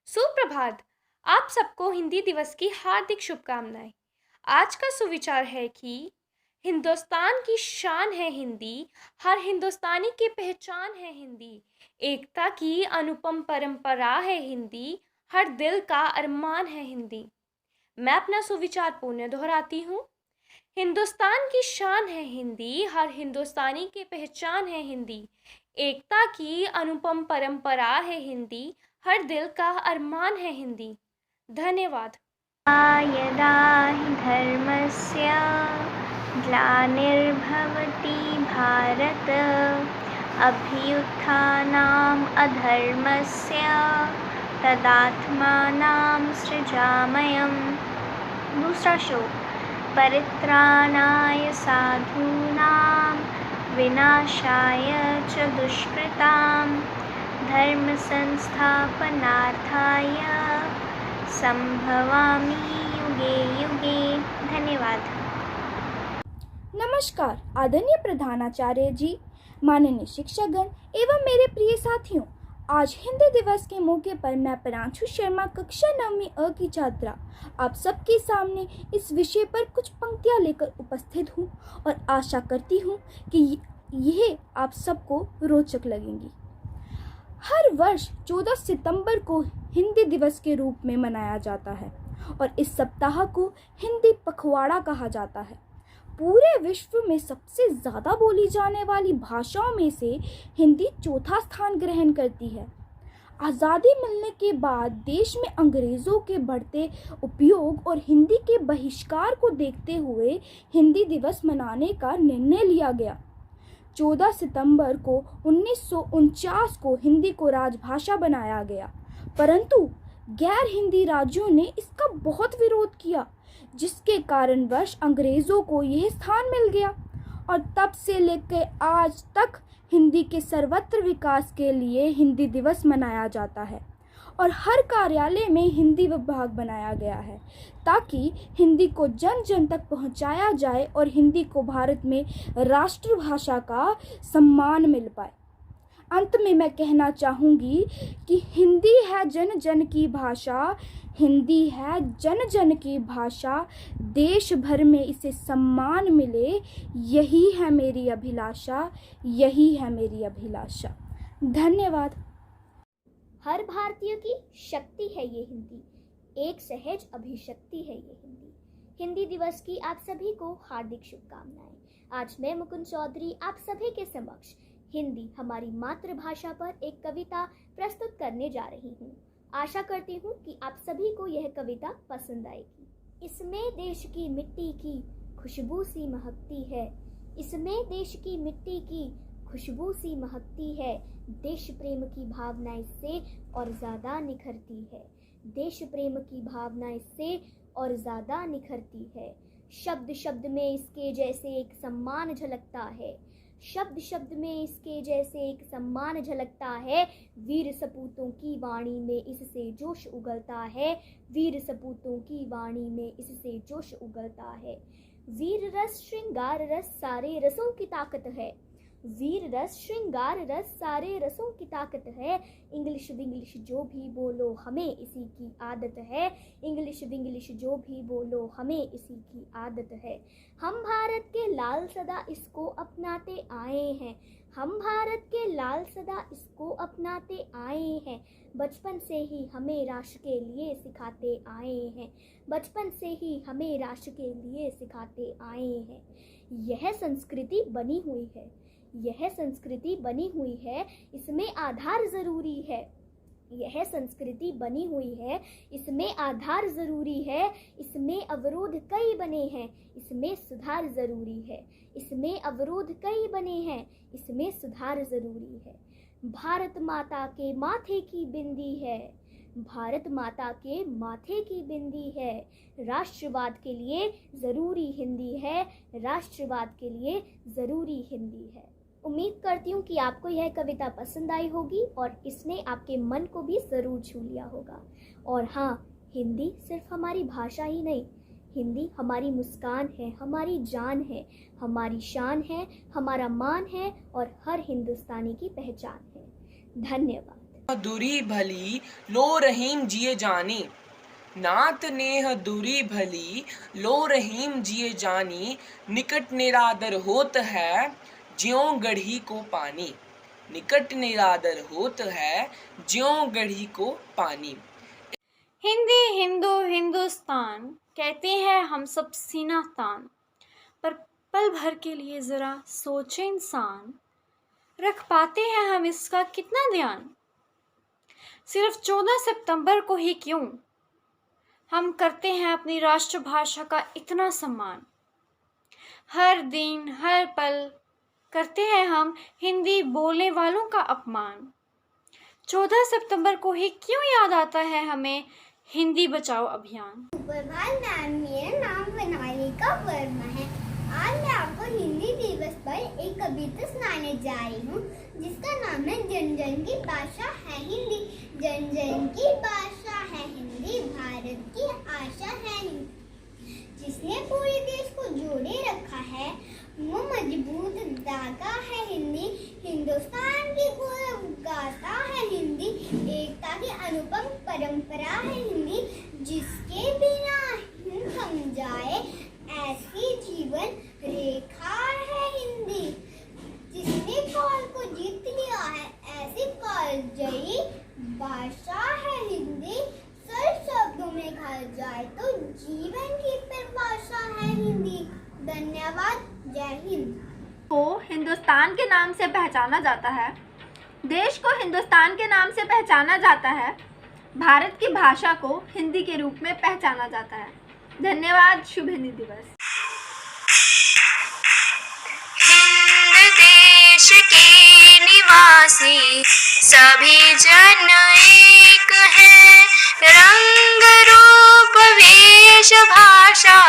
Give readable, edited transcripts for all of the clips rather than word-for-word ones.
सुप्रभात। आप सबको हिंदी दिवस की हार्दिक शुभकामनाएं। आज का सुविचार है कि हिंदुस्तान की शान है हिंदी, हर हिंदुस्तानी की पहचान है हिंदी, एकता की अनुपम परंपरा है हिंदी, हर दिल का अरमान है हिंदी। मैं अपना सुविचार पुनः दोहराती हूँ। हिंदुस्तान की शान है हिंदी, हर हिंदुस्तानी की पहचान है हिंदी, एकता की अनुपम परंपरा है हिंदी, हर दिल का अरमान है हिंदी। धन्यवाद। यदा हि धर्मस्य ग्लानिर्भवति भारत अभ्युत्थानम् अधर्मस्य तदात्मानं सृजाम्यहम्। दूसरा श्लोक। परित्राणाय साधूनां विनाशाय च दुष्कृतां धर्म संस्थापनार्थाय संभवामि युगे युगे। धन्यवाद। नमस्कार आदरणीय प्रधानाचार्य जी, माननीय शिक्षकगण एवं मेरे प्रिय साथियों। आज हिंदी दिवस के मौके पर मैं प्रांशु शर्मा कक्षा 9वीं अ की छात्रा आप सबके सामने इस विषय पर कुछ पंक्तियां लेकर उपस्थित हूँ और आशा करती हूँ कि यह आप सबको रोचक लगेंगी। हर वर्ष 14 सितंबर को हिंदी दिवस के रूप में मनाया जाता है और इस सप्ताह को हिंदी पखवाड़ा कहा जाता है। पूरे विश्व में सबसे ज़्यादा बोली जाने वाली भाषाओं में से हिंदी चौथा स्थान ग्रहण करती है। आज़ादी मिलने के बाद देश में अंग्रेज़ों के बढ़ते उपयोग और हिंदी के बहिष्कार को देखते हुए हिंदी दिवस मनाने का निर्णय लिया गया। 14 सितंबर को 1949 को हिंदी को राजभाषा बनाया गया, परंतु गैर हिंदी राज्यों ने इसका बहुत विरोध किया, जिसके कारणवश अंग्रेज़ों को यह स्थान मिल गया और तब से लेकर आज तक हिंदी के सर्वत्र विकास के लिए हिंदी दिवस मनाया जाता है और हर कार्यालय में हिंदी विभाग बनाया गया है ताकि हिंदी को जन जन तक पहुंचाया जाए और हिंदी को भारत में राष्ट्रभाषा का सम्मान मिल पाए। अंत में मैं कहना चाहूँगी कि हिंदी है जन जन की भाषा, हिंदी है जन जन की भाषा, देश भर में इसे सम्मान मिले, यही है मेरी अभिलाषा, यही है मेरी अभिलाषा। धन्यवाद। हर भारतीय की शक्ति है ये हिंदी, एक सहज अभिशक्ति है ये हिंदी। हिंदी दिवस की आप सभी को हार्दिक शुभकामनाएं। आज मैं मुकुंद चौधरी आप सभी के समक्ष हिंदी हमारी मातृभाषा पर एक कविता प्रस्तुत करने जा रही हूँ। आशा करती हूँ कि आप सभी को यह कविता पसंद आएगी। इसमें देश की मिट्टी की खुशबू सी महकती है, इसमें देश की मिट्टी की खुशबू सी महकती है, देश प्रेम की भावना इससे और ज़्यादा निखरती है, देश प्रेम की भावना इससे और ज़्यादा निखरती है। शब्द शब्द में इसके जैसे एक सम्मान झलकता है, शब्द शब्द में इसके जैसे एक सम्मान झलकता है, वीर सपूतों की वाणी में इससे जोश उगलता है, वीर सपूतों की वाणी में इससे जोश उगलता है। वीर रस श्रृंगार रस सारे रसों की ताकत है, वीर रस श्रृंगार रस सारे रसों की ताकत है। इंग्लिश विंग्लिश जो भी बोलो हमें इसी की आदत है, इंग्लिश विंग्लिश जो भी बोलो हमें इसी की आदत है। हम भारत के लाल सदा इसको अपनाते आए हैं, हम भारत के लाल सदा इसको अपनाते आए हैं। बचपन से ही हमें राष्ट्र के लिए सिखाते आए हैं, बचपन से ही हमें राष्ट्र के लिए सिखाते आए हैं। यह संस्कृति बनी हुई है, यह संस्कृति बनी हुई है, इसमें आधार ज़रूरी है, यह संस्कृति बनी हुई है, इसमें आधार ज़रूरी है, इसमें अवरोध कई बने हैं, इसमें सुधार ज़रूरी है, इसमें अवरोध कई बने हैं, इसमें सुधार ज़रूरी है। भारत माता के माथे की बिंदी है, भारत माता के माथे की बिंदी है, राष्ट्रवाद के लिए ज़रूरी हिंदी है, राष्ट्रवाद के लिए ज़रूरी हिंदी है। उम्मीद करती हूँ कि आपको यह कविता पसंद आई होगी और इसने आपके मन को भी ज़रूर छू लिया होगा। और हाँ, हिंदी सिर्फ हमारी भाषा ही नहीं, हिंदी हमारी मुस्कान है, हमारी जान है, हमारी शान है, हमारा मान है और हर हिंदुस्तानी की पहचान है। धन्यवाद। दूरी भली लो रहीम जिए जानी, नात नेह दूरी भली लो रहीम जिए जानी, निकट निरादर होत है ज्यों गढ़ी को पानी, निकट निरादर होत है ज्यों गढ़ी को पानी। हिंदी हिंदू हिंदुस्तान कहते हैं हम सब सीना तान, पर पल भर के लिए ज़रा सोचे इंसान, रख पाते हैं हम इसका कितना ध्यान। सिर्फ 14 सितंबर को ही क्यों हम करते हैं अपनी राष्ट्रभाषा का इतना सम्मान। हर दिन हर पल करते हैं हम हिंदी बोलने वालों का अपमान। 14 सितंबर को ही क्यों याद आता है हमें हिंदी बचाओ अभियान। सुप्रभात मैम, मेरा नाम वनालिका वर्मा है। आज मैं आपको हिंदी दिवस पर एक कविता सुनाने जा रही हूँ, जिसका नाम है जन जन की भाषा है हिंदी। जन जन की भाषा है हिंदी, भारत की आशा है हिंदी। जिसने पूरे देश को जोड़े रखा है, वो मजबूत धागा है हिंदी। हिंदुस्तान की गौरव गाथा है हिंदी, एकता की अनुपम परंपरा है हिंदी। जिसके बिना हिंद थम जाए, ऐसी जीवन रेखा है हिंदी। जिसने काल को जीत लिया है, ऐसी कालजयी भाषा है हिंदी। सरल शब्दों में कहा जाए तो जीवन की परिभाषा है हिंदी। धन्यवाद। जय हिंद। को हिंदुस्तान के नाम से पहचाना जाता है, देश को हिंदुस्तान के नाम से पहचाना जाता है, भारत की भाषा को हिंदी के रूप में पहचाना जाता है। धन्यवाद। शुभ हिंदी दिवस। हिंद देश के निवासी सभी जन एक है, रंग रूप वेश भाषा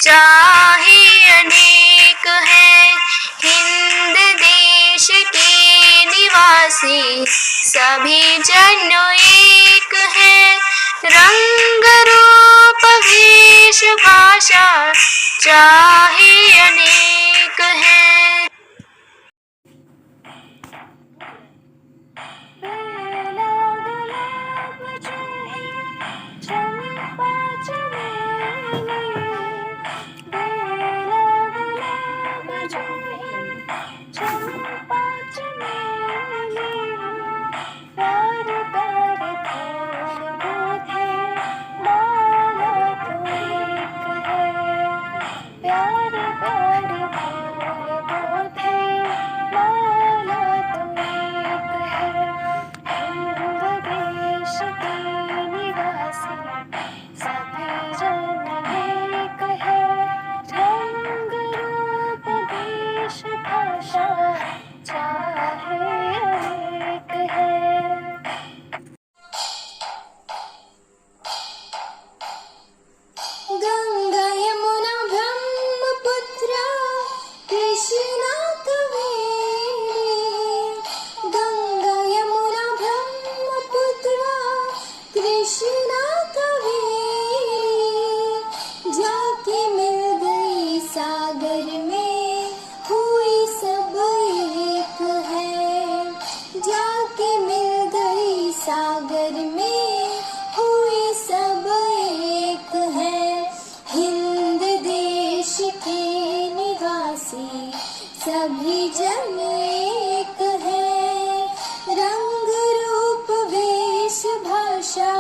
चाहे अनेक है। हिंद देश के निवासी सभी जन एक है, रंग रूप वेश भाषा चाहे अनेक है। गंगा यमुना ब्रह्मपुत्र कृष्णा कावेरी, गंगा यमुना ब्रह्मपुत्र कृष्णा कावेरी, जाके मिल गई सागर में हुई सब एक है। जाके मिल गई सागर में हुई सब एक है। हिंद देश के निवासी सभी जन एक है, रंग रूप वेश भाषा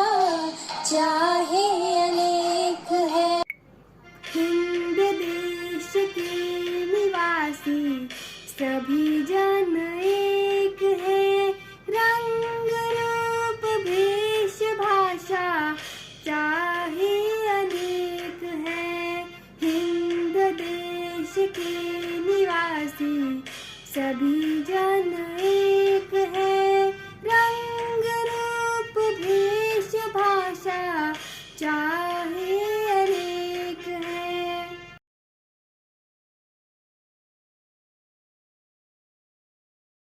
चाहे अनेक है। हिंद देश के निवासी सभी जन एक है, रंग रूप वेश भाषा चाहे अनेक है। हिंद देश के निवासी सभी जन एक